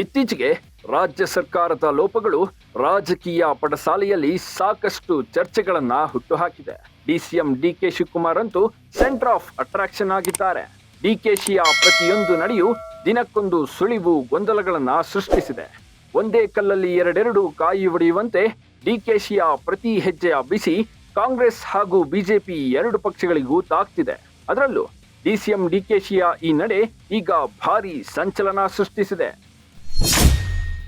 ಇತ್ತೀಚೆಗೆ ರಾಜ್ಯ ಸರ್ಕಾರದ ಲೋಪಗಳು ರಾಜಕೀಯ ಪಡಸಾಲೆಯಲ್ಲಿ ಸಾಕಷ್ಟು ಚರ್ಚೆಗಳನ್ನ ಹುಟ್ಟುಹಾಕಿದೆ. ಡಿಸಿಎಂ ಡಿಕೆ ಶಿವಕುಮಾರ್ ಅಂತೂ ಸೆಂಟರ್ ಆಫ್ ಅಟ್ರಾಕ್ಷನ್ ಆಗಿದ್ದಾರೆ. ಡಿಕೆಶಿಯ ಪ್ರತಿಯೊಂದು ನಡೆಯೂ ದಿನಕ್ಕೊಂದು ಸುಳಿವು ಗೊಂದಲಗಳನ್ನ ಸೃಷ್ಟಿಸಿದೆ. ಒಂದೇ ಕಲ್ಲಲ್ಲಿ ಎರಡೆರಡು ಕಾಯಿ ಹೊಡೆಯುವಂತೆ ಡಿಕೆಶಿಯ ಪ್ರತಿ ಹೆಜ್ಜೆಯ ಬಿಸಿ ಕಾಂಗ್ರೆಸ್ ಹಾಗೂ ಬಿಜೆಪಿ ಎರಡು ಪಕ್ಷಗಳಿಗೂ ತಾಕ್ತಿದೆ. ಅದರಲ್ಲೂ ಡಿಸಿಎಂ ಡಿಕೆಶಿಯ ಈ ನಡೆ ಈಗ ಭಾರಿ ಸಂಚಲನ ಸೃಷ್ಟಿಸಿದೆ.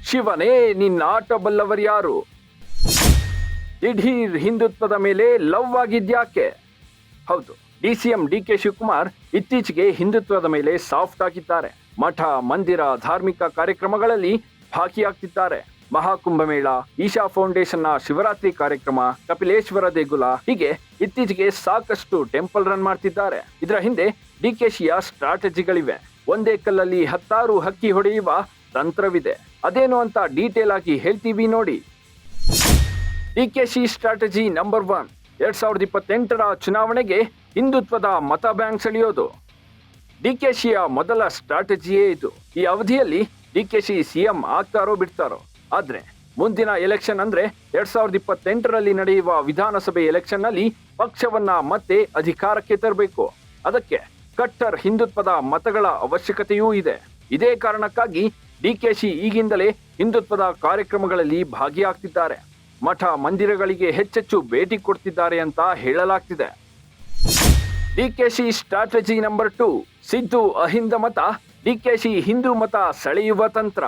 ಶಿವನೇ ನಿನ್ನ ಆಟ ಬಲ್ಲವರ್ಯಾರು? ದಿಢೀರ್ ಹಿಂದುತ್ವದ ಮೇಲೆ ಲವ್ ಆಗಿದ್ಯಾಕೆ? ಹೌದು, ಡಿಸಿಎಂ ಡಿಕೆ ಶಿವಕುಮಾರ್ ಇತ್ತೀಚೆಗೆ ಹಿಂದುತ್ವದ ಮೇಲೆ ಸಾಫ್ಟ್ ಆಗಿದ್ದಾರೆ. ಮಠ, ಮಂದಿರ, ಧಾರ್ಮಿಕ ಕಾರ್ಯಕ್ರಮಗಳಲ್ಲಿ ಭಾಗಿಯಾಗ್ತಿದ್ದಾರೆ. ಮಹಾಕುಂಭಮೇಳ, ಈಶಾ ಫೌಂಡೇಶನ್ನ ಶಿವರಾತ್ರಿ ಕಾರ್ಯಕ್ರಮ, ಕಪಿಲೇಶ್ವರ ದೇಗುಲ, ಹೀಗೆ ಇತ್ತೀಚೆಗೆ ಸಾಕಷ್ಟು ಟೆಂಪಲ್ ರನ್ ಮಾಡ್ತಿದ್ದಾರೆ. ಇದರ ಹಿಂದೆ ಡಿಕೆಶಿಯ ಸ್ಟ್ರಾಟಜಿಗಳಿವೆ. ಒಂದೇ ಕಲ್ಲಲ್ಲಿ 10 ಹಕ್ಕಿ ಹೊಡೆಯುವ ತಂತ್ರವಿದೆ. ಅದೇನು ಅಂತ ಡೀಟೇಲ್ ಆಗಿ ಹೇಳ್ತೀವಿ ನೋಡಿ. ಡಿಕೆಶಿ ಸ್ಟ್ರಾಟಜಿ ನಂಬರ್ 1, 2028ರ ಚುನಾವಣೆಗೆ ಹಿಂದುತ್ವದ ಮತ ಬ್ಯಾಂಕ್ ಸೆಳೆಯೋದು. ಡಿಕೆಶಿಯ ಮೊದಲ ಸ್ಟ್ರಾಟಜಿಯೇ ಇದು. ಈ ಅವಧಿಯಲ್ಲಿ ಡಿಕೆಶಿ ಸಿಎಂ ಆಗ್ತಾರೋ ಬಿಡ್ತಾರೋ. ಆದ್ರೆ ಮುಂದಿನ ಎಲೆಕ್ಷನ್ ಅಂದ್ರೆ 2028ರಲ್ಲಿ ನಡೆಯುವ ವಿಧಾನಸಭೆ ಎಲೆಕ್ಷನ್ ನಲ್ಲಿ ಪಕ್ಷವನ್ನ ಮತ್ತೆ ಅಧಿಕಾರಕ್ಕೆ ತರಬೇಕು. ಅದಕ್ಕೆ ಕಟ್ಟರ್ ಹಿಂದುತ್ವದ ಮತಗಳ ಅವಶ್ಯಕತೆಯೂ ಇದೆ. ಇದೇ ಕಾರಣಕ್ಕಾಗಿ ಡಿಕೆಶಿ ಈಗಿಂದಲೇ ಹಿಂದುತ್ವದ ಕಾರ್ಯಕ್ರಮಗಳಲ್ಲಿ ಭಾಗಿಯಾಗ್ತಿದ್ದಾರೆ. ಮಠ ಮಂದಿರಗಳಿಗೆ ಹೆಚ್ಚೆಚ್ಚು ಭೇಟಿ ಕೊಡ್ತಿದ್ದಾರೆ ಅಂತ ಹೇಳಲಾಗ್ತಿದೆ. ಡಿಕೆಶಿ ಸ್ಟ್ರಾಟಜಿ ನಂಬರ್ 2, ಸಿದ್ದು ಅಹಿಂದ ಮತ, ಡಿಕೆಶಿ ಹಿಂದೂ ಮತ ಸೆಳೆಯುವ ತಂತ್ರ.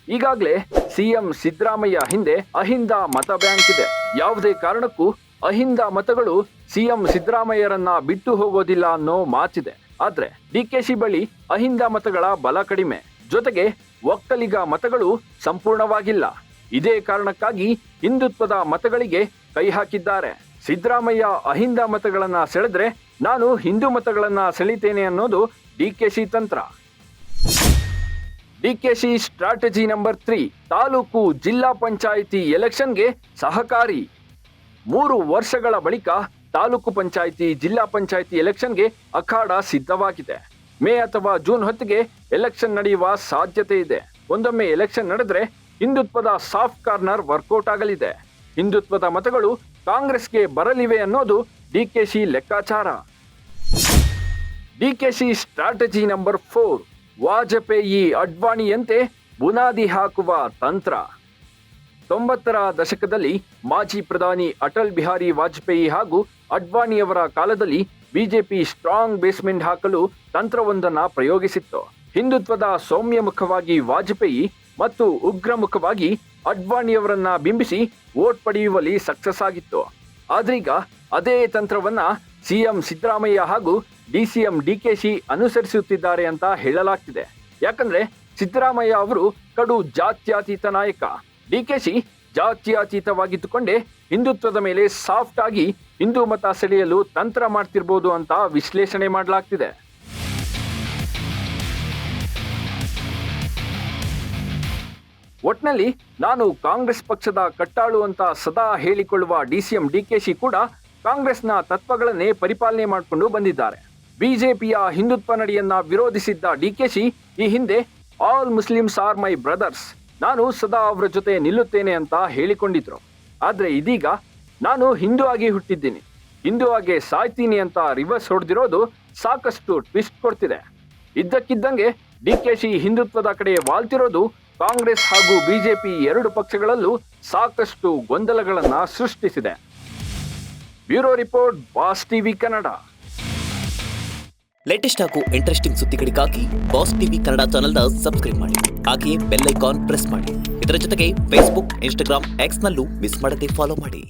ಈಗಾಗಲೇ ಸಿಎಂ ಸಿದ್ದರಾಮಯ್ಯ ಹಿಂದೆ ಅಹಿಂದ ಮತ ಬ್ಯಾಂಕ್ ಇದೆ. ಯಾವುದೇ ಕಾರಣಕ್ಕೂ ಅಹಿಂದ ಮತಗಳು ಸಿಎಂ ಸಿದ್ದರಾಮಯ್ಯರನ್ನ ಬಿಟ್ಟು ಹೋಗೋದಿಲ್ಲ ಅನ್ನೋ ಮಾತಿದೆ. ಆದ್ರೆ ಡಿಕೆಶಿ ಬಳಿ ಅಹಿಂದ ಮತಗಳ ಬಲ ಕಡಿಮೆ, ಜೊತೆಗೆ ಒಕ್ಕಲಿಗ ಮತಗಳು ಸಂಪೂರ್ಣವಾಗಿಲ್ಲ. ಇದೇ ಕಾರಣಕ್ಕಾಗಿ ಹಿಂದುತ್ವದ ಮತಗಳಿಗೆ ಕೈ ಹಾಕಿದ್ದಾರೆ. ಸಿದ್ದರಾಮಯ್ಯ ಅಹಿಂದ ಮತಗಳನ್ನ ಸೆಳೆದ್ರೆ ನಾನು ಹಿಂದೂ ಮತಗಳನ್ನ ಸೆಳಿತೇನೆ ಅನ್ನೋದು ಡಿಕೆಶಿ ತಂತ್ರ. ಡಿಕೆಶಿ ಸ್ಟ್ರಾಟಜಿ ನಂಬರ್ 3, ತಾಲೂಕು ಜಿಲ್ಲಾ ಪಂಚಾಯಿತಿ ಎಲೆಕ್ಷನ್ಗೆ ಸಹಕಾರಿ. 3 ವರ್ಷಗಳ ಬಳಿಕ ತಾಲೂಕು ಪಂಚಾಯಿತಿ, ಜಿಲ್ಲಾ ಪಂಚಾಯಿತಿ ಎಲೆಕ್ಷನ್ಗೆ ಅಖಾಡ ಸಿದ್ಧವಾಗಿದೆ. ಮೇ ಅಥವಾ ಜೂನ್ ಹೊತ್ತಿಗೆ ಎಲೆಕ್ಷನ್ ನಡೆಯುವ ಸಾಧ್ಯತೆ ಇದೆ. ಒಂದೊಮ್ಮೆ ಎಲೆಕ್ಷನ್ ನಡೆದ್ರೆ ಹಿಂದುತ್ವದ ಸಾಫ್ಟ್ ಕಾರ್ನರ್ ವರ್ಕೌಟ್ ಆಗಲಿದೆ. ಹಿಂದುತ್ವದ ಮತಗಳು ಕಾಂಗ್ರೆಸ್ಗೆ ಬರಲಿವೆ ಅನ್ನೋದು ಡಿಕೆಶಿ ಲೆಕ್ಕಾಚಾರ. ಡಿಕೆಶಿ ಸ್ಟ್ರಾಟಜಿ ನಂಬರ್ 4, ವಾಜಪೇಯಿ ಅಡ್ವಾಣಿಯಂತೆ ಬುನಾದಿ ಹಾಕುವ ತಂತ್ರ. 90ರ ದಶಕದಲ್ಲಿ ಮಾಜಿ ಪ್ರಧಾನಿ ಅಟಲ್ ಬಿಹಾರಿ ವಾಜಪೇಯಿ ಹಾಗೂ ಅಡ್ವಾಣಿಯವರ ಕಾಲದಲ್ಲಿ ಬಿಜೆಪಿ ಸ್ಟ್ರಾಂಗ್ ಬೇಸ್ಮೆಂಟ್ ಹಾಕಲು ತಂತ್ರವೊಂದನ್ನ ಪ್ರಯೋಗಿಸಿತ್ತು. ಹಿಂದುತ್ವದ ಸೌಮ್ಯ ಮುಖವಾಗಿ ವಾಜಪೇಯಿ ಮತ್ತು ಉಗ್ರ ಮುಖವಾಗಿ ಅಡ್ವಾಣಿಯವರನ್ನ ಬಿಂಬಿಸಿ ವೋಟ್ ಪಡೆಯುವಲ್ಲಿ ಸಕ್ಸಸ್ ಆಗಿತ್ತು. ಆದ್ರೀಗ ಅದೇ ತಂತ್ರವನ್ನ ಸಿಎಂ ಸಿದ್ದರಾಮಯ್ಯ ಹಾಗೂ ಡಿಸಿಎಂ ಡಿಕೆಶಿ ಅನುಸರಿಸುತ್ತಿದ್ದಾರೆ ಅಂತ ಹೇಳಲಾಗ್ತಿದೆ. ಯಾಕಂದ್ರೆ ಸಿದ್ದರಾಮಯ್ಯ ಅವರು ಕಡು ಜಾತ್ಯತೀತ ನಾಯಕ. ಡಿಕೆಶಿ ಜಾತ್ಯತೀತವಾಗಿದ್ದುಕೊಂಡೇ ಹಿಂದುತ್ವದ ಮೇಲೆ ಸಾಫ್ಟ್ ಆಗಿ ಹಿಂದೂ ಮತ ಸೆಳೆಯಲು ತಂತ್ರ ಮಾಡ್ತಿರ್ಬೋದು ಅಂತ ವಿಶ್ಲೇಷಣೆ ಮಾಡಲಾಗ್ತಿದೆ. ಒಟ್ನಲ್ಲಿ ನಾನು ಕಾಂಗ್ರೆಸ್ ಪಕ್ಷದ ಕಟ್ಟಾಳು ಅಂತ ಸದಾ ಹೇಳಿಕೊಳ್ಳುವ ಡಿಸಿಎಂ ಡಿಕೆಶಿ ಕೂಡ ಕಾಂಗ್ರೆಸ್ನ ತತ್ವಗಳನ್ನೇ ಪರಿಪಾಲನೆ ಮಾಡಿಕೊಂಡು ಬಂದಿದ್ದಾರೆ. ಬಿಜೆಪಿಯ ಹಿಂದುತ್ವ ನಡೆಯನ್ನ ವಿರೋಧಿಸಿದ್ದ ಡಿಕೆಶಿ ಈ ಹಿಂದೆ all Muslims R my brothers, ನಾನು ಸದಾ ಅವರ ಜೊತೆ ನಿಲ್ಲುತ್ತೇನೆ ಅಂತ ಹೇಳಿಕೊಂಡಿದ್ರು. ಆದ್ರೆ ಇದೀಗ ನಾನು ಹಿಂದೂ ಆಗಿ ಹುಟ್ಟಿದ್ದೀನಿ, ಹಿಂದೂ ಆಗಿ ಸಾಯ್ತೀನಿ ಅಂತ ರಿವರ್ಸ್ ಹೊಡೆದಿರೋದು ಸಾಕಷ್ಟು ಟ್ವಿಸ್ಟ್ ಕೊಡ್ತಿದೆ. ಇದ್ದಕ್ಕಿದ್ದಂಗೆ ಡಿಕೆಶಿ ಹಿಂದುತ್ವದ ಕಡೆ ವಾಲ್ತಿರೋದು ಕಾಂಗ್ರೆಸ್ ಹಾಗೂ ಬಿಜೆಪಿ ಎರಡು ಪಕ್ಷಗಳಲ್ಲೂ ಸಾಕಷ್ಟು ಗೊಂದಲಗಳನ್ನ ಸೃಷ್ಟಿಸಿದೆ. Bureau report, boss TV Kannada. Latest ಹಾಗೂ ಇಂಟ್ರೆಸ್ಟಿಂಗ್ ಸುದ್ದಿಗಳಿಗಾಗಿ ಬಾಸ್ ಟಿವಿ ಕನ್ನಡ ಚಾನೆಲ್ನ ಸಬ್ಸ್ಕ್ರೈಬ್ ಮಾಡಿ. ಹಾಗೆಯೇ ಬೆಲ್ ಐಕಾನ್ ಪ್ರೆಸ್ ಮಾಡಿ. ಇದರ ಜೊತೆಗೆ ಫೇಸ್ಬುಕ್, ಇನ್ಸ್ಟಾಗ್ರಾಮ್, ಎಕ್ಸ್ನಲ್ಲೂ ಮಿಸ್ ಮಾಡದೆ ಫಾಲೋ ಮಾಡಿ.